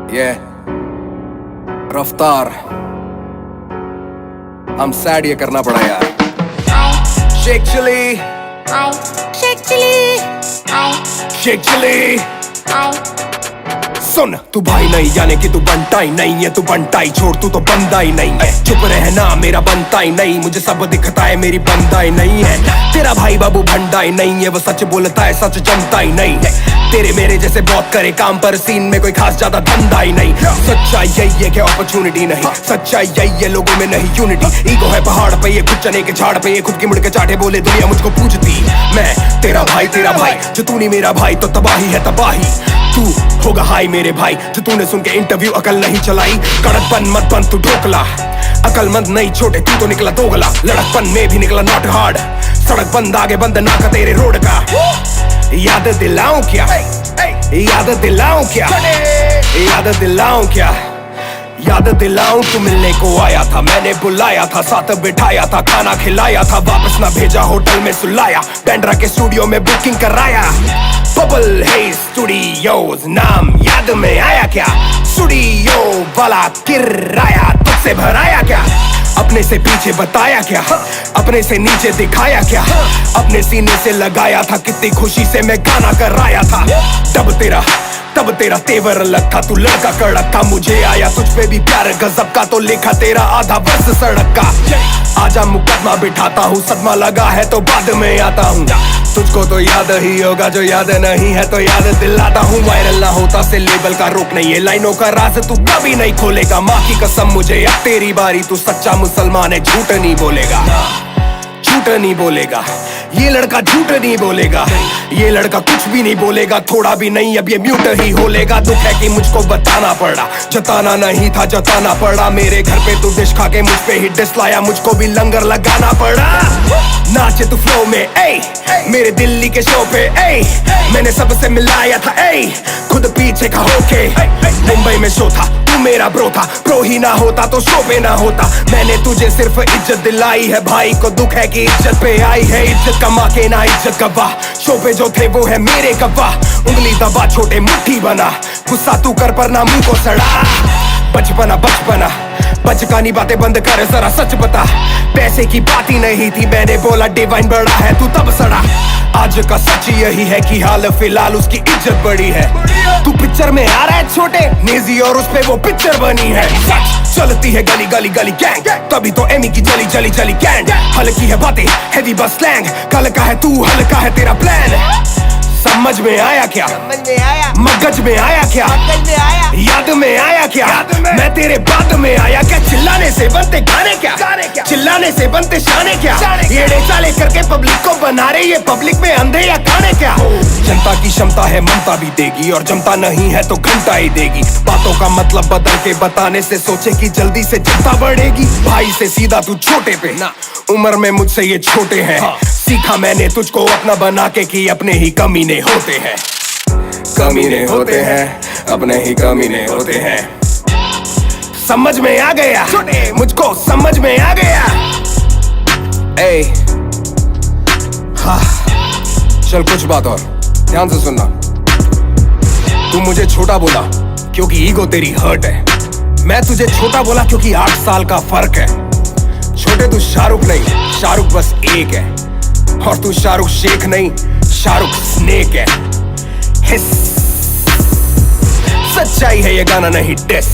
ये रफ्तार हम सैड ये करना पड़ा यार। शेख चिली शेख चिली सुन, तू भाई नहीं यानी कि तू बनता ही नहीं है। तू बनता ही छोड़, तू तो बंदा ही नहीं है। चुप रहना मेरा बनता ही नहीं, मुझे सब दिखता है मेरी बंदा ही नहीं है। तेरा भाई बाबू भंडा ही नहीं है, वो सच बोलता है सच जमता ही नहीं है। तेरे मेरे जैसे बहुत करे काम पर सीन में कोई खास ज्यादा धंधा ही नहीं। सच्चाई यही है कि अपॉर्चुनिटी नहीं, सच्चाई यही है लोगों में नहीं यूनिटी। ईगो है पहाड़ पे ये, खुद चने के झाड़ पे ये, खुद की मुड़ के चाटे बोले दुनिया मुझको पूछती। मैं तेरा भाई जो तू नहीं मेरा भाई तो तबाही है तबाही। तू होगा हाई मेरे भाई जो तूने सुन के इंटरव्यू अकल नहीं चलाई। कड़कपन मत बन तू ढोकला, अकलमंद नहीं छोटे तू तो निकला दोगला। लड़कपन में भी निकला नॉट हार्ड, सड़क बंद आगे बंद ना का तेरे रोड का। याद दिलाऊं क्या, याद दिलाऊं क्या, याद दिलाऊं क्या, याद दिलाऊं तू मिलने को आया था, मैंने बुलाया था, साथ बिठाया था, खाना खिलाया था, वापस ना भेजा होटल में सुलाया, पेंड्रा के स्टूडियो में बुकिंग कराया। बबल है स्टूडियोज नाम याद में आया क्या, स्टूडियो वाला किराया तुझसे भराया क्या, अपने से पीछे बताया क्या, अपने से नीचे दिखाया क्या, अपने सीने से लगाया था, कितनी खुशी से मैं गाना कराया था। तब तेरा तेवर अलग था, तू लड़का कड़क था, मुझे आया तुझ पे भी प्यार गजब का, तो लिखा तेरा आधा वर्ष सड़क का। आजा मुकदमा बिठाता हूँ, सदमा लगा है तो बाद में आता हूँ। तुझको तो याद ही होगा, जो याद नहीं है तो याद दिलाता हूँ। वायरल ना होता से लेबल का रोक नहीं है, लाइनों का राज तू कभी नहीं खोलेगा। माँ की कसम मुझे अब तेरी बारी, तू सच्चा मुसलमान है, झूठ नहीं बोलेगा, झूठ नहीं बोलेगा। ये लड़का झूठ नहीं बोलेगा, ये लड़का कुछ भी नहीं बोलेगा, थोड़ा भी नहीं, अब ये म्यूट ही होलेगा। दुख है कि मुझको बताना पड़ा, जताना नहीं था जताना पड़ा। मेरे घर पे तू डिश खा के मुझ पे ही डिस लाया, मुझको भी लंगर लगाना पड़ा। नाचे तू फ्लो में ए, मेरे दिल्ली के शो पे ए, मैंने सबसे मिलाया था ए, खुद पीछे का होके। मुंबई में शो था, तू मेरा ब्रो था, ब्रो ही ना होता तो शो पे ना होता। मैंने तुझे सिर्फ इज्जत दिलाई है, भाई को दुख है कि इज्जत पे आई है। इज्जत कमा के ना इज्जत गवा, शो पे जो थे वो है मेरे गवाह। उंगली दबा छोटे मुट्ठी बना, गुस्सा तू कर पर ना मुंह को सड़ा। बचपना बचकानी बातें बंद कर, जरा सच बता। पैसे की बात ही नहीं थी, मैंने बोला डिवाइन बड़ा है, तू तब सड़ा। आज का सच यही है कि हाल फिलहाल उसकी इज्जत बड़ी है। तू पिक्चर में आ रहा है छोटे नेजी और उस पे वो पिक्चर बनी है। सच चलती है गली गली गली गैंग, तभी तो एमी की चली चली चली कैंड। हल्की है बातें हैवी बस स्लैंग, कल का है तू हल्का है तेरा प्लान। समझ में आया क्या, समझ में आया, मगज में आया क्या, मगज में आया, याद में आया क्या, मैं तेरे बाद में आया क्या। चिल्लाने से बनते गाने क्या, चिल्लाने से बनते शाने क्या, येड़े चाले करके पब्लिक को बना रहे ये पब्लिक में अंधे या काने क्या। जनता की क्षमता है ममता भी देगी, और जमता नहीं है तो घंटा ही देगी। बातों का मतलब बदल के बताने से सोचे कि जल्दी से जनता बढ़ेगी। भाई से सीधा तू छोटे पे ना, उम्र में मुझसे ये छोटे हैं। सीखा मैंने तुझको अपना बना के कि अपने ही कमीने होते हैं, कमीने होते हैं, अपने ही कमीने होते हैं। समझ में आ गया, मुझको समझ में आ गया। ए हाँ, चल कुछ बात और ध्यान से सुनना। तू मुझे छोटा बोला क्योंकि ईगो तेरी हर्ट है, मैं तुझे छोटा बोला क्योंकि 8 साल का फर्क है। छोटे तू शाहरुख नहीं, शाहरुख बस एक है, और तू शाहरुख शेख नहीं, शाहरुख स्नेक है। हिस सच्चाई है ये गाना नहीं डिस।